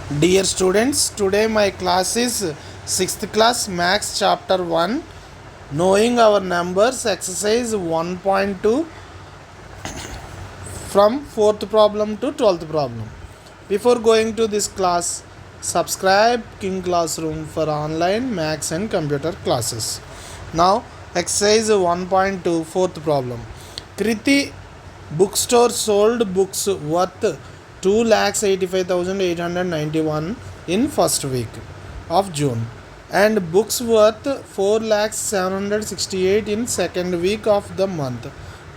Dear students, today my class is 6th class Max Chapter 1, Knowing Our Numbers, Exercise 1.2 from 4th problem to 12th problem. Before going to this class, subscribe King Classroom for online Max and computer classes. Now, Exercise 1.2, 4th problem. Kriti bookstore sold books worth 2,85,891 in first week of June and books worth 4,768 in second week of the month.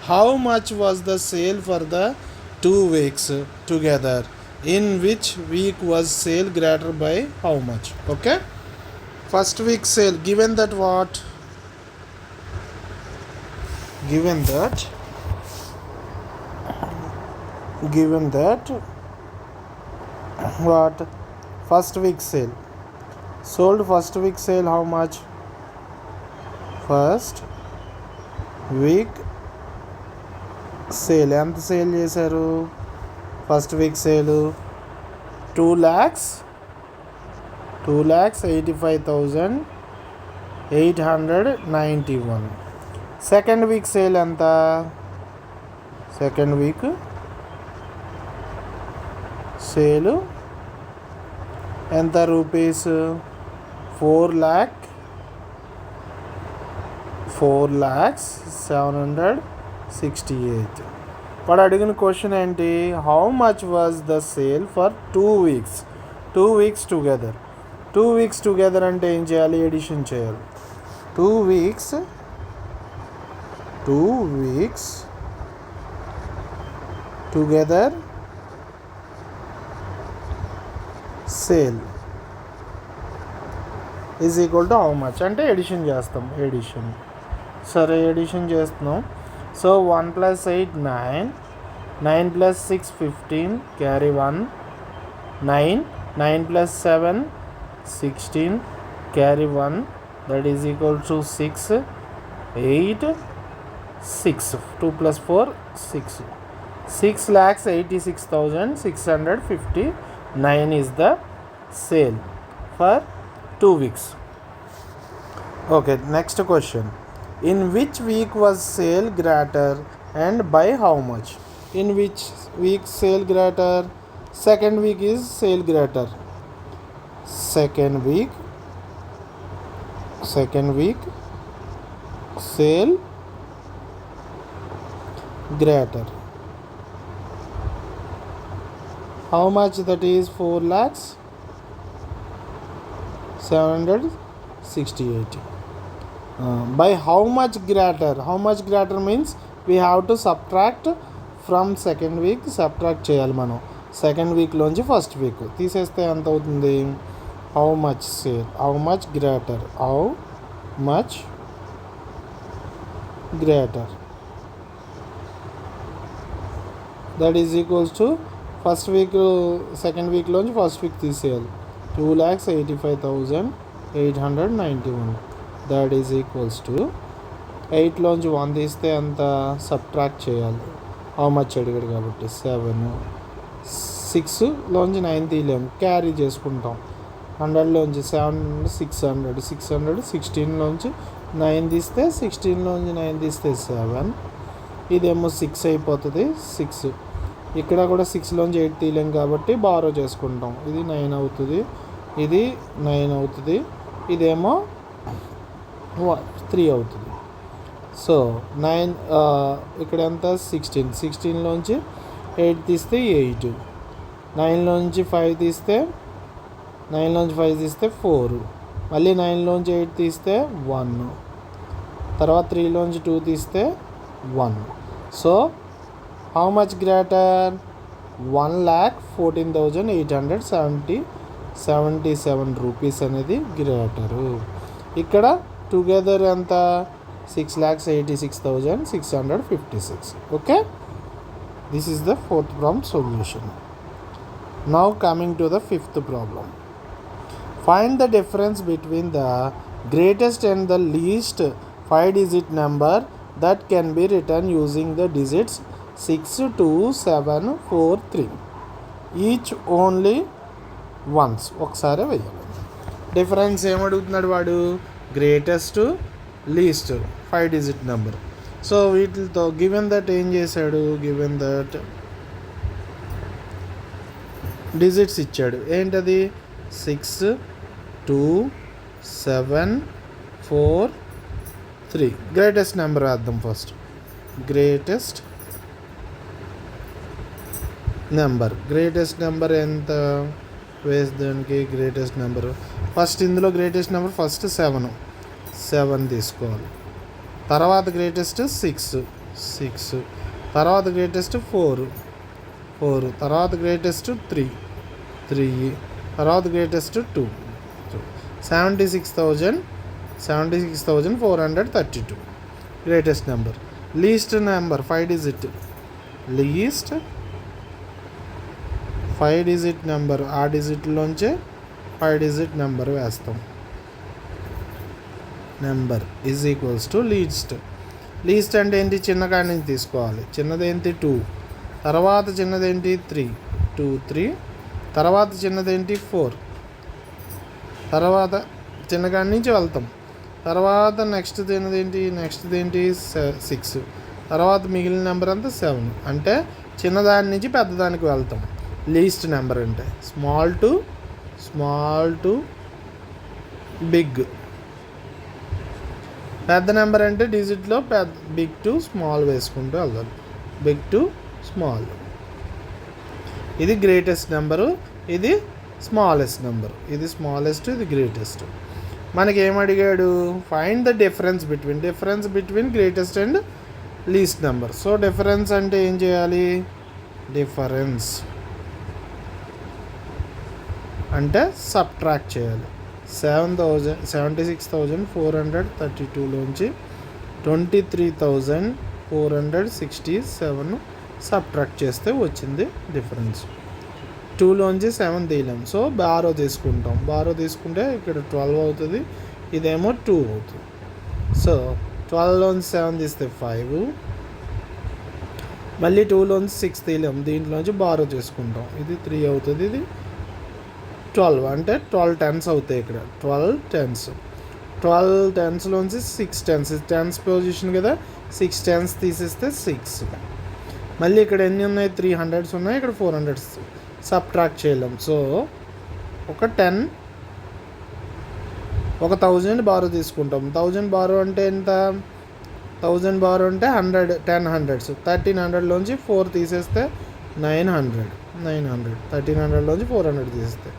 How much was the sale for the 2 weeks together? In which week was sale greater by how much? Okay. First week sale, given that what? Given that what? First week sale. Sold first week sale how much? First week sale ఎంత sale చేశారు? First week sale 2,85,891. Second week sale ఎంత? Second week sale ఎంత rupees? 4,768. వాడు అడిగిన question ఏంటి? How much was the sale for 2 weeks? 2 weeks together. 2 weeks together అంటే ఏం చేయాలి? ఎడిషన్ చేయాలి. 2 weeks together sale is equal to how much అంటే ఎడిషన్ చేస్తాం. ఎడిషన్ సరే ఎడిషన్ చేస్తున్నాం. So 1 + 8 9, 9 + 6 15, carry 1, 9, 9 + 7 16, carry 1, that is equal to 6, 8, 6, 2 + 4 6, 6,86,659 is the sale for 2 weeks. Okay, next question. In which week was sale greater and by how much? In which week sale greater? Second week is sale greater. Second week sale greater. How much that is? 4,768. By how much greater? How much greater means we have to subtract from second week. Subtract చేయాలి మనం. Second వీక్లోంచి first week తీసేస్తే ఎంత అవుతుంది? How much sale, how much greater, how much greater, that is equals to first week second వీక్లోంచి first week తీసేయాలి. 2,85,891. That is equals to 8లోంచి 1 తీస్తే అంత సబ్ట్రాక్ట్ చేయాలి. హౌ మచ్ అడిగాడు కాబట్టి 7, 6లోంచి 9 తీయలేము, క్యారీ చేసుకుంటాం. 100లోంచి 7 600, 16లోంచి 9 తీస్తే 16లోంచి 9 తీస్తే 7, ఇదేమో 6 అయిపోతుంది. 6 ఇక్కడ కూడా 6లోంచి 8 తీయలేము కాబట్టి బారో చేసుకుంటాం. ఇది 9 అవుతుంది, ఇది 9 అవుతుంది, ఇదేమో 3 అవుతుంది. సో 9 ఇక్కడ ఎంత? 16లోంచి 8 తీస్తే 8, 9లోంచి 5 తీస్తే 4, మళ్ళీ 9లోంచి 8 తీస్తే 1, తర్వాత 3లోంచి 2 తీస్తే 1. So how much greater? 1,14,877 rupees అనేది గ్రేటరు. ఇక్కడ టుగెదర్ ఎంత? 6,86,656. Okay, this is the fourth problem solution. Now coming to the fifth problem. Find the difference between the greatest and the least 5-digit number that can be written using the digits 6, 2, 7, 4, 3. Each only once ఒకసారి వేయాలి. Difference ఏమడుగుతున్నాడు వాడు? Greatest, least, 5 digit number. So వీటితో given that ఏం చేశాడు? Given that digits ఇచ్చాడు. ఏంటది? 6, 2, 7, 4, 3. Greatest number వేద్దాం first. Greatest number ఎంత వేసేదానికి? గ్రేటెస్ట్ నెంబర్ ఫస్ట్ ఇందులో గ్రేటెస్ట్ నెంబర్ ఫస్ట్ 7 తీసుకోవాలి. తర్వాత గ్రేటెస్ట్ 6, తర్వాత గ్రేటెస్ట్ 4, తర్వాత గ్రేటెస్ట్ 3, తర్వాత greatest 2. 76,432 greatest number. Least number 5 digit. Least 5 digit number, ఆ డిజిట్లోంచి 5 డిజిట్ నెంబర్ వేస్తాం. Number is equals to least. Least అంటే ఏంటి? చిన్న కాడి నుంచి తీసుకోవాలి. చిన్నదేంటి? 2, తర్వాత చిన్నదేంటి? 3, 2, 3, తర్వాత చిన్నదేంటి? 4, తర్వాత చిన్నకాడి నుంచి వెళ్తాం. తర్వాత నెక్స్ట్ చిన్నదేంటి? 6, తర్వాత మిగిలిన నెంబర్ అంతా 7. అంటే చిన్నదాని నుంచి పెద్దదానికి వెళ్తాం. లీస్ట్ నెంబర్ అంటే స్మాల్ టు బిగ్. పెద్ద నెంబర్ అంటే డిజిట్లో బిగ్ టు స్మాల్ వేసుకుంటూ వెళ్దాం. Big to small. ఇది గ్రేటెస్ట్ నెంబరు, ఇది స్మాలెస్ట్ నెంబర్. ఇది స్మాలెస్ట్, ఇది గ్రేటెస్ట్. మనకి ఏమడిగాడు? Find the difference between greatest and least number. So difference అంటే ఏం చేయాలి? డిఫరెన్స్ అంటే సబ్ట్రాక్ట్ చేయాలి. 76,432లోంచి 23,467 సబ్ట్రాక్ట్ చేస్తే వచ్చింది డిఫరెన్స్. 2లోంచి 7 తీయలేం. సో బారో తీసుకుంటాం. బారో తీసుకుంటే ఇక్కడ 12 అవుతుంది, ఇదేమో 2 అవుతుంది. సో 12లోంచి 7 తీస్తే 5, మళ్ళీ 2లోంచి 6 తీయలేం, దీంట్లోంచి బారో తీసుకుంటాం. ఇది 3 అవుతుంది, ఇది 12. అంటే 12 టెన్స్ అవుతాయి ఇక్కడ. 12 టెన్స్లోంచి 6 టెన్స్ పొజిషన్ కదా, 6 టెన్స్ తీసేస్తే 6. మళ్ళీ ఇక్కడ ఎన్ని ఉన్నాయి? 3 హండ్రెడ్స్ ఉన్నాయి, ఇక్కడ 4 హండ్రెడ్స్ సబ్ట్రాక్ట్ చేయలేం. సో ఒక 1000 బారో తీసుకుంటాం. 1000 బారో అంటే ఎంత? 1000 బారో అంటే 10 హండ్రెడ్స్. 1300లోంచి 4 తీసేస్తే 900. 1300లోంచి 400 తీసేస్తే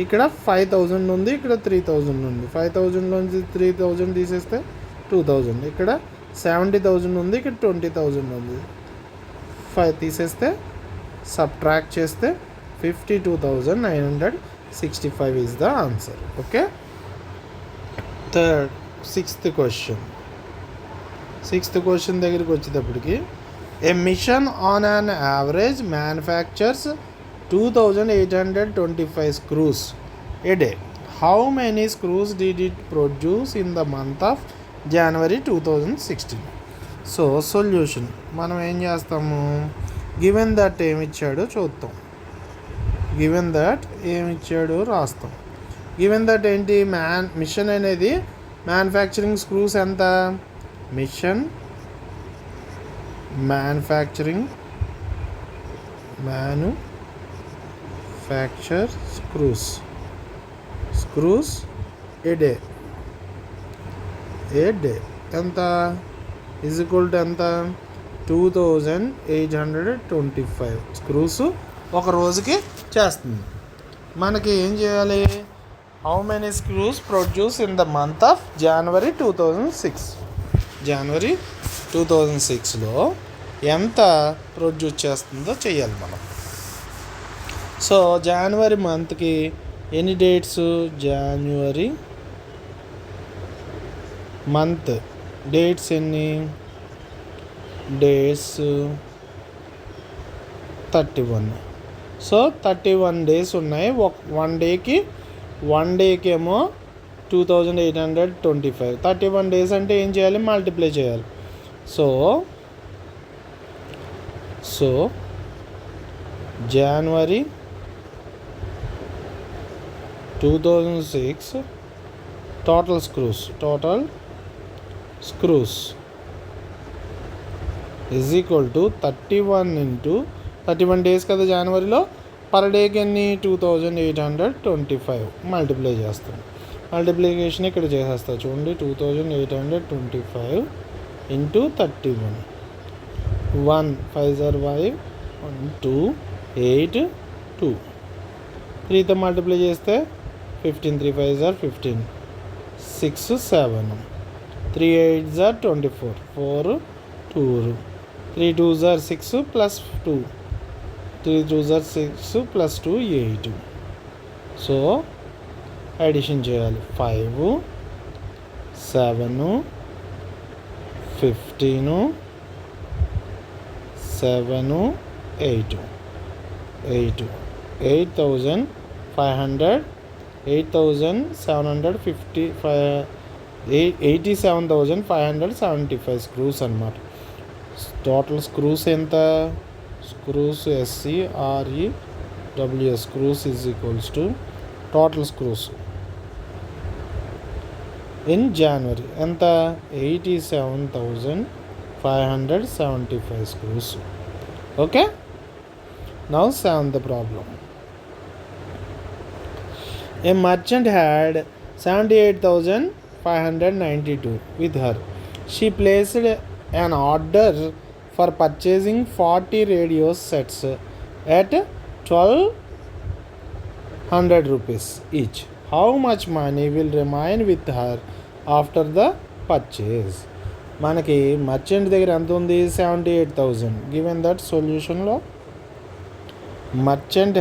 ఇక్కడ 5000 ఉంది, ఇక్కడ 3000 ఉంది. 5000లోంచి 3000 తీసేస్తే 2000. ఇక్కడ 70,000 ఉంది, ఇక్కడ 20,000 ఉంది. 5 తీసేస్తే సబ్ట్రాక్ట్ చేస్తే 52,965 is the answer. Okay. Sixth question దగ్గరికి వచ్చేటప్పటికి, a machine on an average manufactures 2,825 screws a day. How many screws did it produce in the month of January 2016? So solution మనం ఏం చేస్తాము? గివెన్ దట్ ఏమిచ్చాడో చూద్దాం. Given that ఏమిచ్చాడో రాస్తాం. Given that ఏంటి? Machine అనేది manufacturing screws ఎంత? Machine manufacture screws ఏ day ఎంత? Is equal to ఎంత? 2,825 స్క్రూస్ ఒక రోజుకి చేస్తుంది. మనకి ఏం చేయాలి? How many screws produce in the month of January 2006. జనవరి 2006లో ఎంత ప్రొడ్యూస్ చేస్తుందో చెయ్యాలి మనం. సో జనవరి మంత్కి ఎన్ని డేట్స్? జనవరి మంత్ డేట్స్ ఎన్ని? డేస్ 31. సో 31 డేస్ ఉన్నాయి. వన్ డేకి ఏమో 2,825. 31 డేస్ అంటే ఏం చేయాలి? మల్టిప్లై చేయాలి. So January 2006 total screws is equal to 31 into 31 days కదా జనవరిలో, పర్ డేకి ఎన్ని 2825 మల్టిప్లై చేస్తాం. మల్టిప్లికేషన్ ఇక్కడ చేసేస్తా చూడండి. 2825 ఇంటూ 31, 1 5 5 1 2 8 2, 3తో మల్టిప్లై చేస్తే 15 3 5 15, 6 7, 3 8 24, 4 2, 3 2 6 plus 2, 3 2 6 plus 2 8. సో అడిషన్ చేయాలి. 5 7 15 7 8 8,500 87,575 స్క్రూస్ అన్నమాట. టోటల్ స్క్రూస్ ఎంత? Screws SCREWS screws is equals to total screws in January ఎంత? 87,575 screws. Okay, now solve the problem. A merchant had 78,592 with her. She placed an order for purchasing 40 radio sets at 1,200 rupees each. How much money will remain with her after the purchase? మనకి merchant దగ్గర ఎంత ఉంది? 78,000. Given that సొల్యూషన్లో merchant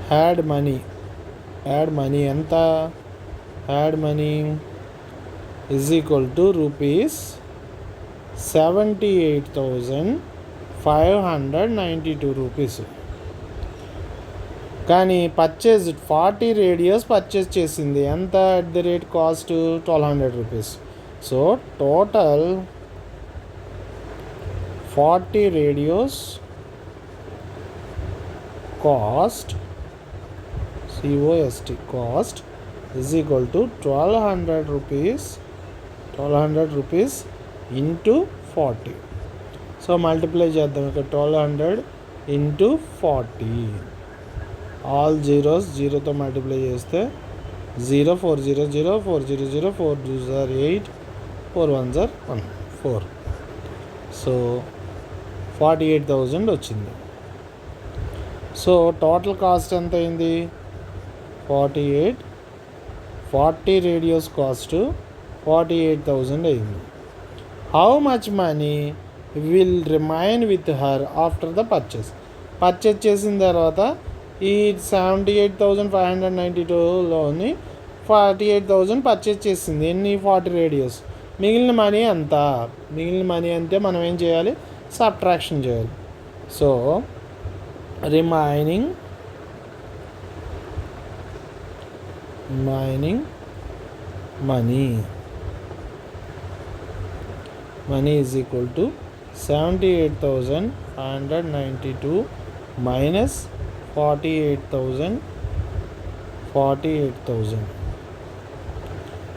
had money ఎంత? had money is equal to rupees 78,592 rupees. కానీ purchase 40 radios purchase చేసింది ఎంత? At the rate cost 1,200 rupees. So total 40 radios cost cost is equal to 1,200 rupees into 40. So multiply చేద్దాం. ఇక్కడ 1,200 into 40. All zeros జీరోతో multiply చేస్తే 0 4 0 0 4 0 0 4 2 8 4 1 1 4. So 48,000 వచ్చింది. So total cost ఎంత అయింది? 40 radios cost 48,000 అయింది. How much money will remain with her after the purchase చేసిన తర్వాత ఈ 78,592లోని 48,000 పర్చేస్ చేసింది. ఎన్ని? 40 రేడియోస్. మిగిలిన మనీ అంత. మిగిలిన మనీ అంటే మనం ఏం చేయాలి? సబ్ట్రాక్షన్ చేయాలి. So remaining money is equal to 78,592 minus 48,000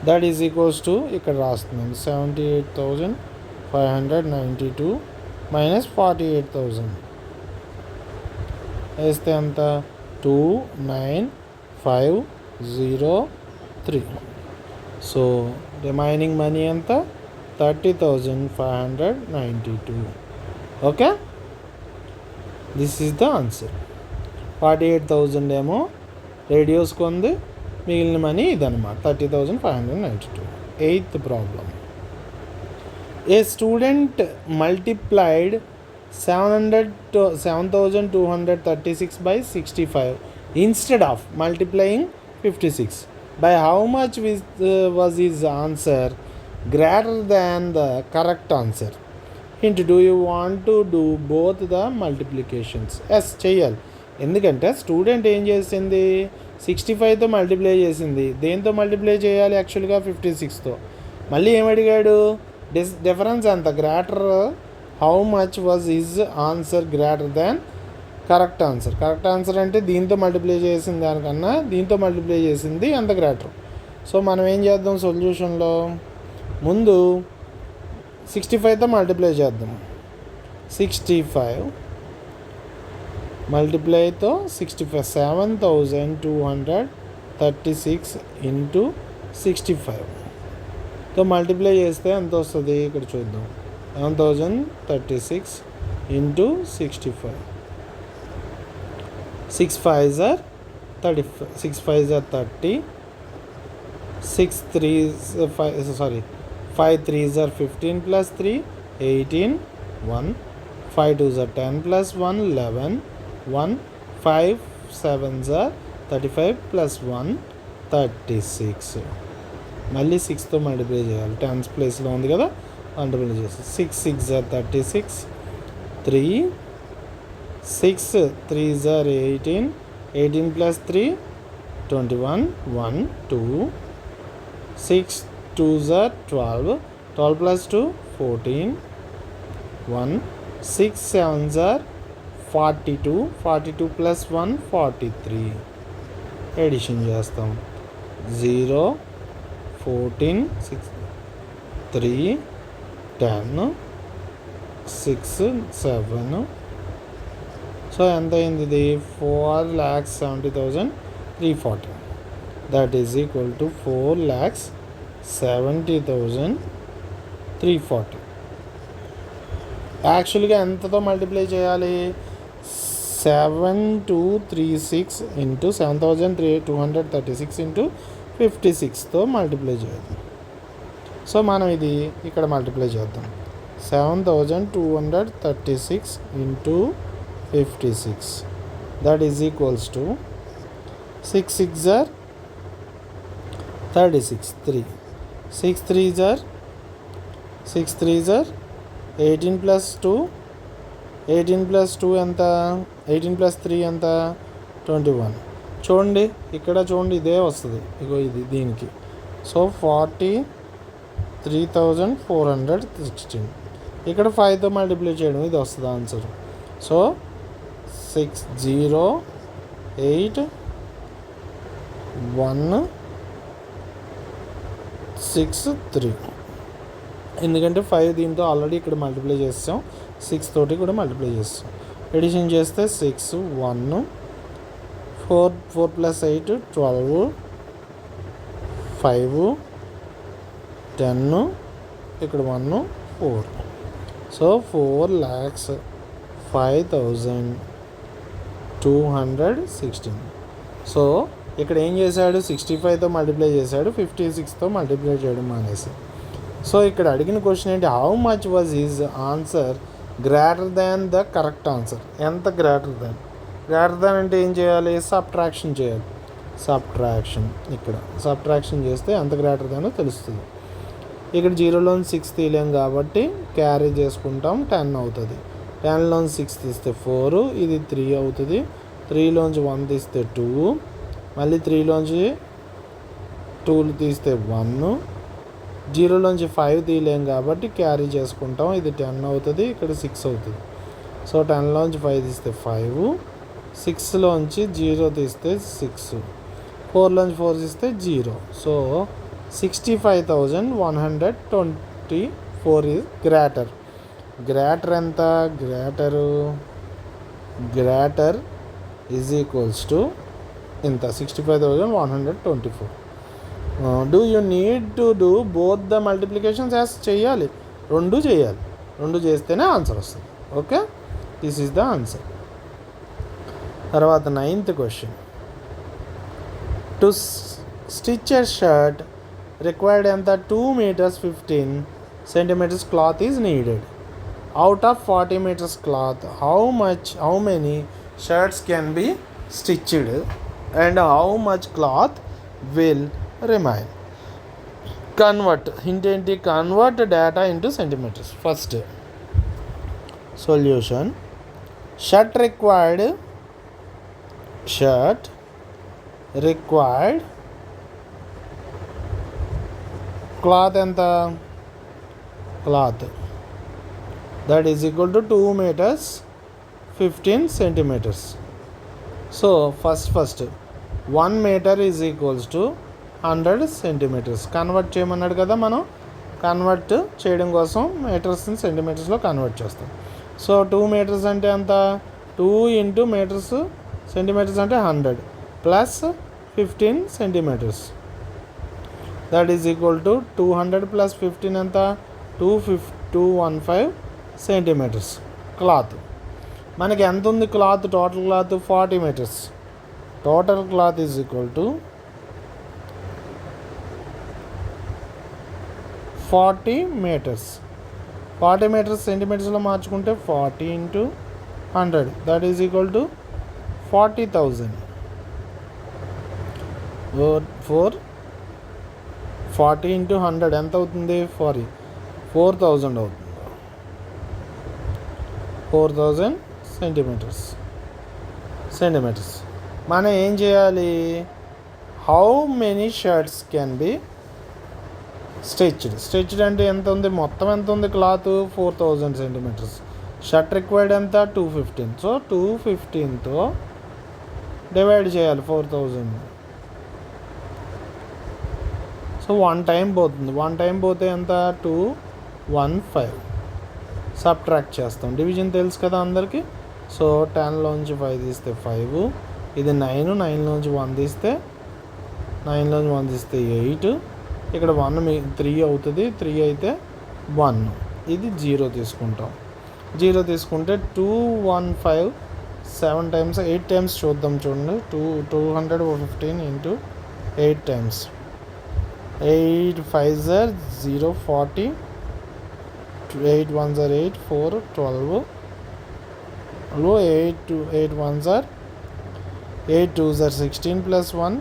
that is equals to ఇక్కడ రాస్తున్నాను 78,592 మైనస్ 48,000 వేస్తే ఎంత? 2,9,503. సో రిమైనింగ్ మనీ ఎంత? 30,592. Okay, this is the answer. 48,000 ఏమో రేడియోస్ కొంది, మిగిలిన మనీ ఇదన్నమాట 30,592. 8th problem. A student multiplied 7,236 by 65 instead of multiplying 56. By how much was his answer greater than the correct answer? Hint, do you want to do both the multiplications? Yes, చేయాలి. ఎందుకంటే student ఏం చేసింది? 65తో multiply చేసింది. దేంతో multiply చేయాలి? యాక్చువల్గా 56తో. మళ్ళీ ఏమడిగాడు? Difference ఎంత? Greater how much was his answer greater than correct answer. Correct answer అంటే దీంతో మల్టిప్లై చేసిన దానికన్నా దీంతో మల్టిప్లై చేసింది ఎంత గ్రేటర్. సో మనం ఏం చేద్దాం సొల్యూషన్లో, ముందు 65తో మల్టిప్లై చేద్దాం. 65 మల్టిప్లైతో 65 7236 ఇంటూ 65తో మల్టిప్లై చేస్తే ఎంత వస్తుంది ఇక్కడ చూద్దాం. 7036 into 65. 6 5s are 35, 6 5s are 30, 6 3s 5 3s are 15 plus 3 18, 1 5 2s are 10 plus 1 11, 1 5 7s are 35 plus 1 36. మళ్ళీ 6తో మల్టిప్లై చేయాలి, 10s ప్లేస్లో ఉంది కదా, మల్టిప్లై చేసి 6 6 are 36, 3 6 3s are 18, 18 plus 3 21, 1 2 6 2s are 12, 12 plus 2 14, 1 6 7s are 42, 42 plus 1 43. Edition చేస్తాం. 0 14 6 3 10 6 7. సో ఎంత అయింది ఇది? 4,70,340. That is equal to 4,70,340. యాక్చువల్గా ఎంతతో మల్టిప్లై చేయాలి? 7236 ఇంటూ 7236 ఇంటూ 56తో మల్టిప్లై చేయాలి. సో మనం ఇది ఇక్కడ మల్టిప్లై చేద్దాం. 7236 into 56, that is equals to 6 6s are 36, 3 6 3s are 18 plus 2, 18 plus 2 ఎంత? 18 plus 3 ఎంత? 21. చూడండి ఇక్కడ చూడండి, ఇదే వస్తుంది, ఇగో ఇది దీనికి. సో 43,416. ఇక్కడ 5తో మల్టిప్లై చేయడం, ఇది వస్తుంది ఆన్సర్. సో 608,163. ఎందుకంటే 5 దీంతో ఆల్రెడీ ఇక్కడ మల్టిప్లై చేస్తాం, 6 తోటి కూడా మల్టిప్లై చేస్తాం. ఎడిషన్ చేస్తే 6 1 4 4 plus 8 12, 5 10, ఇక్కడ 1 4. సో 4,05,216. సో ఇక్కడ ఏం చేశాడు? 65తో మల్టిప్లై చేశాడు, 56తో మల్టిప్లై చేయడం మానేసి. సో ఇక్కడ అడిగిన క్వశ్చన్ ఏంటి? How much was his answer greater than the correct answer. ఎంత గ్రేటర్ దాన్? గ్రేటర్ దాన్ అంటే ఏం చేయాలి? సబ్ట్రాక్షన్ చేయాలి. సబ్ట్రాక్షన్, ఇక్కడ సబ్ట్రాక్షన్ చేస్తే ఎంత గ్రేటర్ దానో తెలుస్తుంది. ఇక్కడ 0లోని 6 తీయలేం కాబట్టి క్యారీ చేసుకుంటాం, 10 అవుతుంది. 10లోని 6 తీస్తే 4, ఇది 3 అవుతుంది. 3లోంచి 1 తీస్తే 2, మళ్ళీ 3లోంచి 2 తీస్తే 1, 0లోంచి 5 తీయలేం కాబట్టి క్యారీ చేసుకుంటాం, ఇది 10 అవుతుంది, ఇక్కడ 6 అవుతుంది. సో 10లోంచి 5 తీస్తే 5, 6లోంచి 0 తీస్తే 6, 4లోంచి 4 తీస్తే 0. So 65,124 is greater. గ్రేటర్ ఎంత? గ్రేటర్ ఈజ్ ఈక్వల్స్ టు ఇంత 65,124. Do you need to do both the multiplications as చేయాలి, రెండు చేయాలి, రెండు చేస్తేనే ఆన్సర్ వస్తుంది. Okay, this is the answer. తర్వాత 9th question. To stitch a shirt required ఎంత? 2 meters 15 centimeters cloth is needed. Out of 40 meters cloth, how many shirts can be stitched and how much cloth will remain? Convert data into centimeters. First solution. Shirt required cloth ఎంత? cloth, that is equal to 2 meters 15 centimeters. So first 1 meter is equals to 100 centimeters. Convert చేయమన్నాడు కదా, మనం convert చేయడం కోసం మీటర్స్ని సెంటీమీటర్స్లో convert చేస్తాం. So 2 meters అంటే ఎంత, 2 into meters centimetres అంటే 100 plus 15 centimeters, that is equal to 200 plus 15 ఎంత, 215 centimeters క్లాత్. మనకి ఎంత ఉంది cloth, total cloth 40 meters. Total cloth is equal to 40 meters. 40 meters సెంటీమీటర్స్లో మార్చుకుంటే 40 into 100, that is equal to 40,000. 40 into 100 ఎంత అవుతుంది, 4,000 అవుతుంది. 4,000 సెంటీమీటర్స్. మనం ఏం చేయాలి, how many shirts can be stitched అంటే ఎంత ఉంది, మొత్తం ఎంత ఉంది క్లాత్, 4,000 centimeters. షర్ట్ రిక్వైర్డ్ ఎంత, 215. సో 215తో డివైడ్ చేయాలి 4,000. సో 1 time పోతుంది, 1 time పోతే ఎంత, 215. సబ్ట్రాక్ట్ చేస్తాం, డివిజన్ తెలుసు కదా అందరికీ. సో 10లోంచి 5 తీస్తే 5, ఇది 9, 9లోంచి 1 తీస్తే 8, ఇక్కడ 1 3 అవుతుంది, 3 అయితే 1, ఇది 0 తీసుకుంటాం. 0 తీసుకుంటే 215 7 times 8 times చూద్దాం, చూడండి. 215 into 8 times, 8 5s are 0, 40, 8 1s are 8, 4 12, 8 1s are 8 2s are 16 plus 1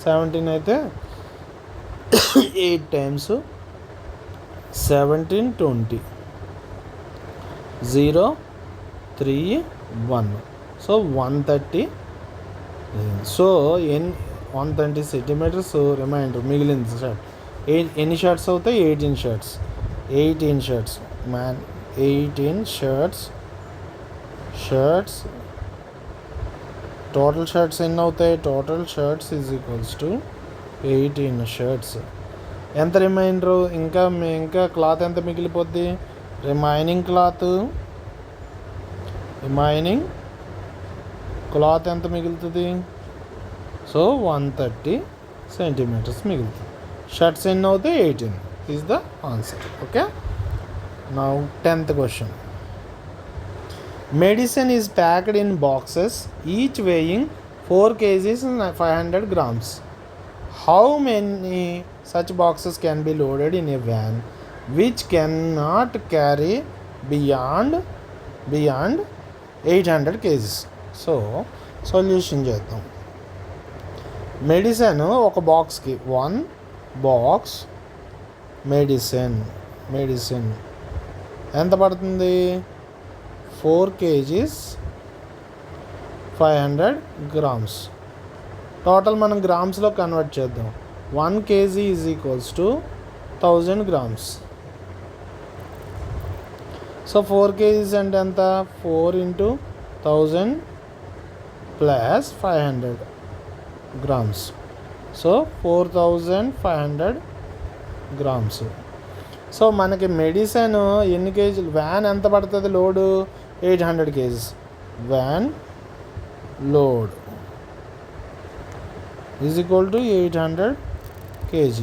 17 అయితే 8 times 17 20, 0 3 1, so 130. So 130 centimeters reminder మిగిలింది షర్ట్. ఎన్ని షర్ట్స్ అవుతాయి, 18 షర్ట్స్. 18 షర్ట్స్ టోటల్ షర్ట్స్ ఎన్ని అవుతాయి, total shirts is equals to 18 shirts. ఎంత రిమైండర్, ఇంకా క్లాత్ ఎంత మిగిలిపోద్ది, రిమైనింగ్ క్లాత్ ఎంత మిగులుతుంది, సో 130 centimeters మిగులుతుంది. షర్ట్స్ ఎన్ని అవుతాయి, 18 is the answer. Okay, now 10th question. Medicine is packed in boxes, each weighing 4 kgs and 500 grams. How many such boxes can be loaded in a van which cannot carry beyond 800 kgs? So solution చేద్దాం. Medicine ఒక బాక్స్కి, 1 box medicine ఎంత పడుతుంది, 4 kgs 500 grams. Total మనం గ్రామ్స్లో convert చేద్దాం. 1 kg is equals to 1000 grams. So 4 kgs అంటే ఎంత, 4 into 1000 plus 500 grams. So 4500 grams. So మనకి మెడిసిన్ ఎన్ని కేజీలు, వ్యాన్ ఎంత పడుతుంది load, 800 kgs. Van load is equal to 800 kg.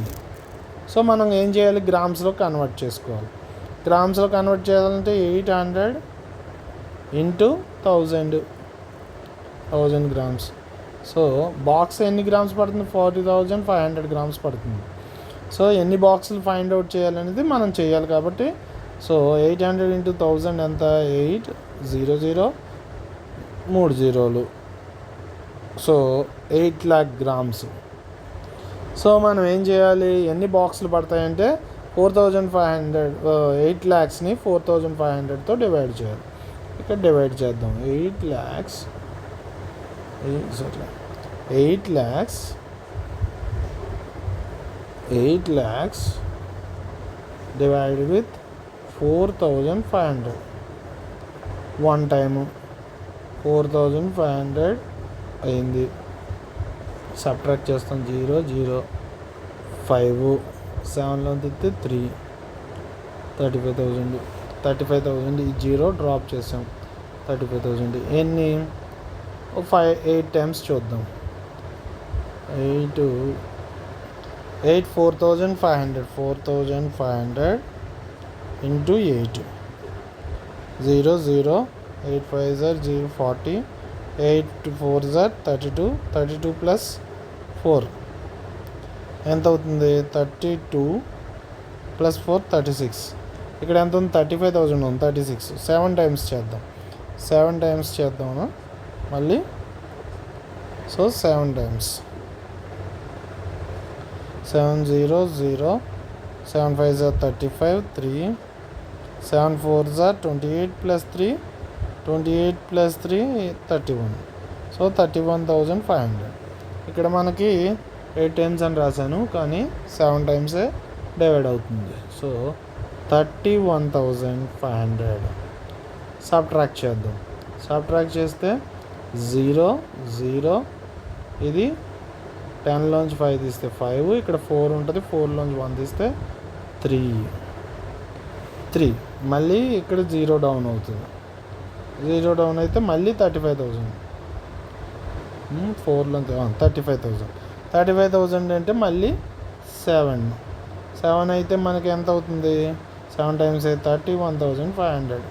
So మనం ఏం చేయాలి, గ్రామ్స్లో కన్వర్ట్ చేసుకోవాలి. గ్రామ్స్లో కన్వర్ట్ చేయాలంటే 800 into 1000 grams. సో బాక్స్ ఎన్ని గ్రామ్స్ పడుతుంది, 40,500 grams పడుతుంది. సో ఎన్ని బాక్సులు ఫైండ్ అవుట్ చేయాలనేది మనం చేయాలి కాబట్టి, సో 800 into 1000 ఎంత, 800 3 zeros, so 8 lakh grams. So మనం ఏం చేయాలి, ఎన్ని బాక్సులు పడతాయంటే 4500, 8 lakhsని 4500తో డివైడ్ చేయాలి. ఇక్కడ డివైడ్ చేద్దాం. 8 lakhs 8 lakhs divided with 4500. One time 4500 అయింది. సబ్ట్రాక్ట్ చేస్తాం. 0 0 5 7లో తిప్పితే 3 35,000 ఈ 0 డ్రాప్ చేసాం. 35,000 ఎన్ని 8 టైమ్స్ చూద్దాం. 8 4,500 ఇంటూ 8 0 0 8 5 0 40 8 4 32 ప్లస్ 4 ఎంత అవుతుంది? 32 ప్లస్ 4 36. ఇక్కడ ఎంత ఉంది? 35,000 ఉంది. 36 7 టైమ్స్ చేద్దాం. 7 టైమ్స్ చేద్దాము మళ్ళీ. So 7 times 7 0 0 7 5 35 3 7 4 28 plus 3 28 plus 3 31. So 31,500. ఇక్కడ మనకి 8 టైమ్స్ అని రాశాను కానీ 7 టైమ్సే డివైడ్ అవుతుంది. సో 31,500. సబ్ట్రాక్ట్ చేద్దాం. సబ్ట్రాక్ట్ చేస్తే 0 0 ఇది 10లోంచి 5 తీస్తే 5, ఇక్కడ 4 ఉంటుంది. 4లోంచి 1 తీస్తే 3 మళ్ళీ ఇక్కడ 0 డౌన్ అవుతుంది. 0 డౌన్ అయితే మళ్ళీ 35,000. 4లోంచి 35,000 అంటే మళ్ళీ 7 అయితే మనకి ఎంత అవుతుంది? 7 టైమ్స్ అయితే 31,500.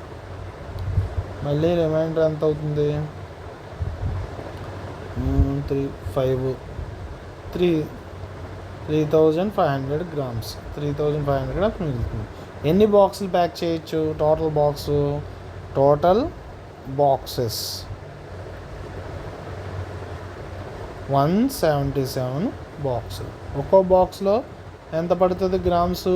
మళ్ళీ రిమైండర్ ఎంత అవుతుంది? 3,500 గ్రామ్స్. 3,500 గ్రామ్స్ మిగులుతుంది. ఎన్ని బాక్సులు ప్యాక్ చేయొచ్చు? టోటల్ బాక్సెస్ 177 బాక్సులు. ఒక్కో బాక్స్లో ఎంత పడుతుంది grams?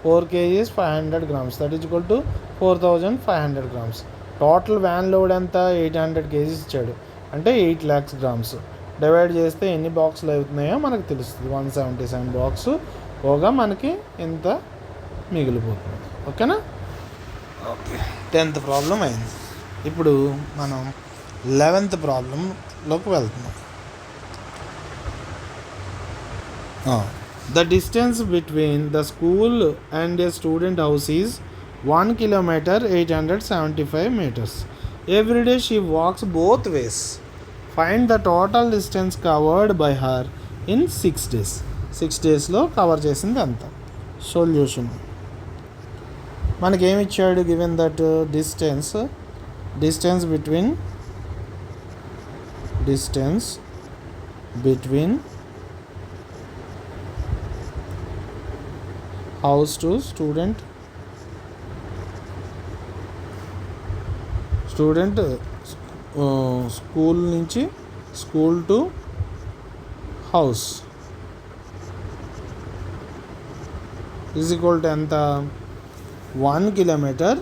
4 kgs 500 grams. That is equal to 4,500 grams. Total van load ఎంత? 800 kgs ఇచ్చాడు. అంటే 8 lakhs grams. డివైడ్ చేస్తే ఎన్ని బాక్సులు అవుతున్నాయో మనకు తెలుస్తుంది. 177 బాక్స్ పోగా మనకి ఎంత మిగిలిపోతుంది. ఓకేనా? ఓకే, 10th ప్రాబ్లం అయింది. ఇప్పుడు మనం 11th ప్రాబ్లంలోకి వెళ్తున్నాం. The distance between the school and a student house is 1 kilometer 875 meters. Every day she walks both ways. Find the total distance covered by her in 6 days. 6 daysలో cover చేసింది అంత. Solution మనకేమి ఇచ్చాడు? Given that distance between house to student school to house is equal to ఎంత? 1 kilometer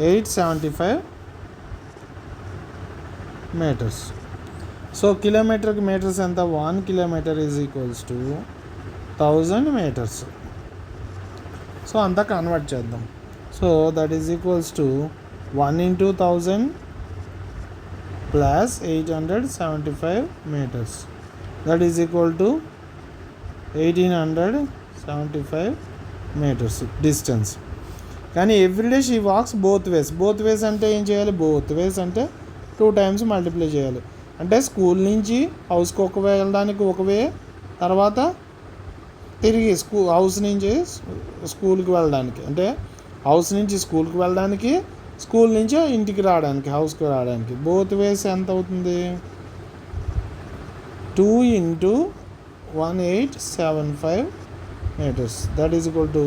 875 meters. So కిలోమీటర్కి meters ఎంత? 1 kilometer is equals to 1000 meters. So అంతా convert చేద్దాం. So that is equals to 1 into 1000 plus 875 meters. That is equal to 1875 meters distance. కానీ every day she walks both ways అంటే ఏం చేయాలి? Both ways అంటే 2 times multiply చేయాలి. అంటే స్కూల్ నుంచి హౌస్కి వెళ్ళడానికి ఒక వే, తర్వాత తిరిగి హౌస్ నుంచి స్కూల్కి వెళ్ళడానికి, అంటే హౌస్ నుంచి స్కూల్కి వెళ్ళడానికి, స్కూల్ నుంచి ఇంటికి రావడానికి, హౌస్కి రావడానికి. బోత్ వేస్ ఎంత అవుతుంది? 2 into 1875 meters. That is equal to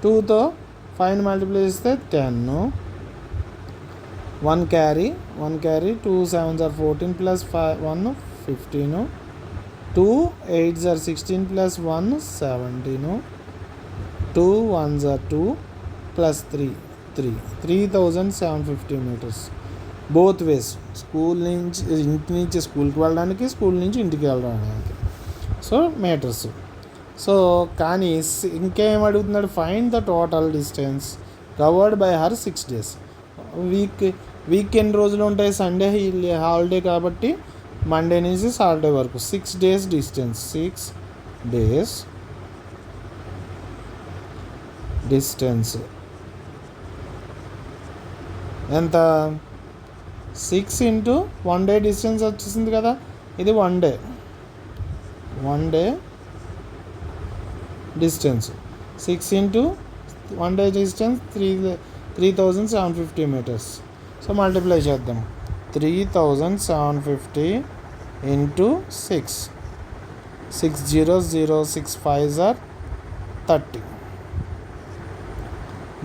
2తో 5 మల్టిప్లై చేస్తే 10, 1 carry 2 7s are 14 plus 1 15, 2 8s are 16 plus 1 17, 2 1s are 2 plus 3 3,750 meters. Both ways school నుంచి ఇంటి నుంచి స్కూల్కి వెళ్ళడానికి, స్కూల్ నుంచి ఇంటికి వెళ్ళడానికి. సో మీటర్స్ సో కానీ ఇంకేం అడుగుతున్నాడు, find the total distance covered by her 6 days. Week ఎన్ని రోజులు ఉంటాయి, సండే హాలిడే కాబట్టి మండే నుంచి సాటర్డే వరకు 6 days డిస్టెన్స్. 6 days డిస్టెన్స్ ఎంత, 6 into 1 day డిస్టెన్స్ వచ్చేసింది కదా, ఇది 1 day distance. 6 into 1 day distance 3,750 meters. So multiply చేద్దాం. 3,750 into 6. 6 0 0 6 5s are 30.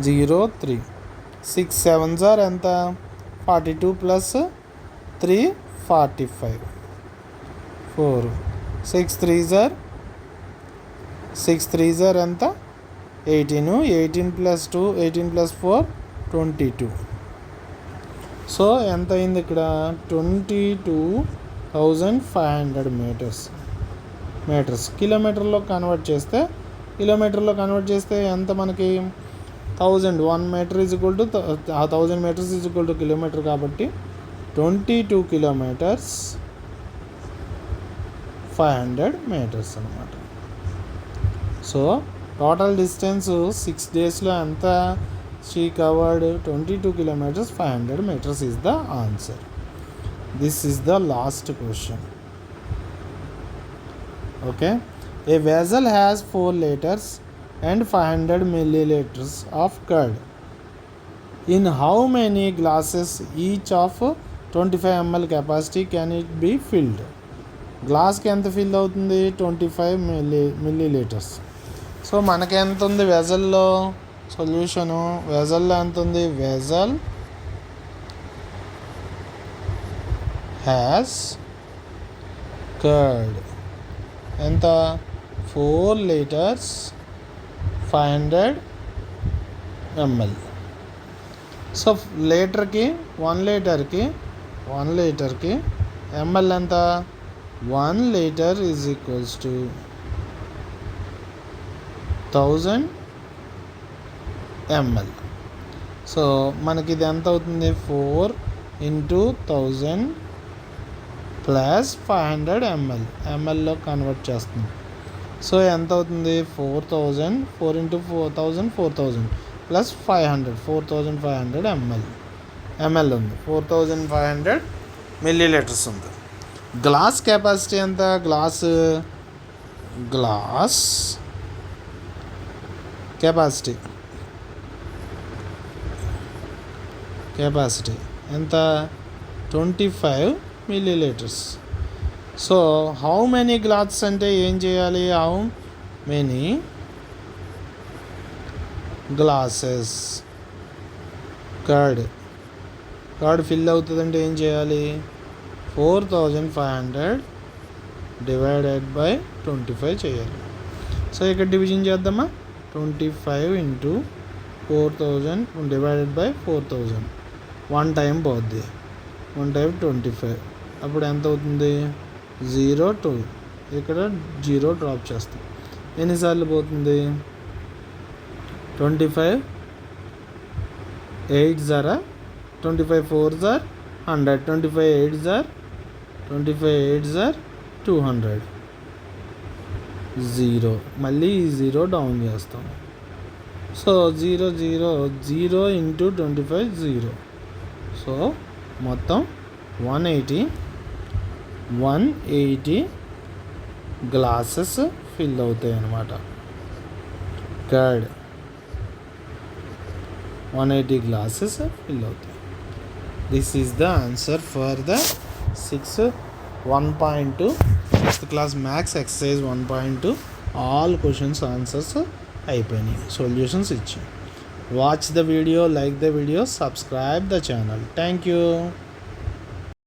0 3 6 7s are ఎంత, 42 plus 3 45. 4 6 3s are ఎంత, 18. 18 plus 2 18 plus 4 22. సో ఎంత అయింది ఇక్కడ, 22,500 మీటర్స్. కిలోమీటర్లో కన్వర్ట్ చేస్తే ఎంత మనకి, 1000. 1 meter is equal to 1000 meters is equal to kilometre కాబట్టి 22 kilometers 500 meters అనమాట. సో టోటల్ డిస్టెన్స్ 6 daysలో ఎంత, she covered 22 kilometers 500 meters is the answer. This is the last question. Okay, a vessel has 4 liters and 500 milliliters of curd. In how many glasses each of 25 ml capacity can it be filled? గ్లాస్కి ఎంత fill అవుతుంది, 25 milliliters. So మనకి ఎంత ఉంది వెజల్లో, solution వెజల్లో ఎంత ఉంది, vessel has curd ఎంత, 4 liters 500 ml. So లీటర్కి 1 లీటర్కి ఎంఎల్ ఎంత, 1 liter is equals to 1000 ml. So మనకి ఇది ఎంత అవుతుంది, 4 into 1000 ప్లస్ 500 ml. ఎంఎల్లో కన్వర్ట్ చేస్తుంది. సో ఎంత అవుతుంది, 4,000. 4 into 4,000 4,000 ప్లస్ 500 4,500 ml ఉంది. 4,500 milliliters ఉంది. గ్లాస్ కెపాసిటీ ఎంత, గ్లాస్ కెపాసిటీ ఎంత, 25 milliliters. So how many glasses అంటే ఏం చేయాలి, how many glasses curd fill అవుతుందంటే ఏం చేయాలి, 4,500 డివైడెడ్ బై 25 చేయాలి. సో ఇక్కడ డివిజన్ చేద్దామా, 25 into 4,000 డివైడెడ్ బై 4,000. 1 time పోద్ది, 1 time 25. అప్పుడు ఎంత అవుతుంది, 0 2. ఇక్కడ 0 డ్రాప్ చేస్తాం. ఎన్నిసార్లు పోతుంది, 25 8 zara 25 4 zar 100, 25 8 zar 200. 0 మళ్ళీ ఈ 0 డౌన్ చేస్తాం. So 0 into 25 0. సో మొత్తం 180 గ్లాసెస్ ఫిల్ అవుతాయి అన్నమాట. కర్డ్ 180 గ్లాసెస్ ఫిల్ అవుతాయి. This is the answer for the 1.2 6th class maths exercise 1.2. All questions answers అయిపోయినాయి, సొల్యూషన్స్ ఇచ్చాయి. Watch the video, like the video, subscribe the channel. Thank you.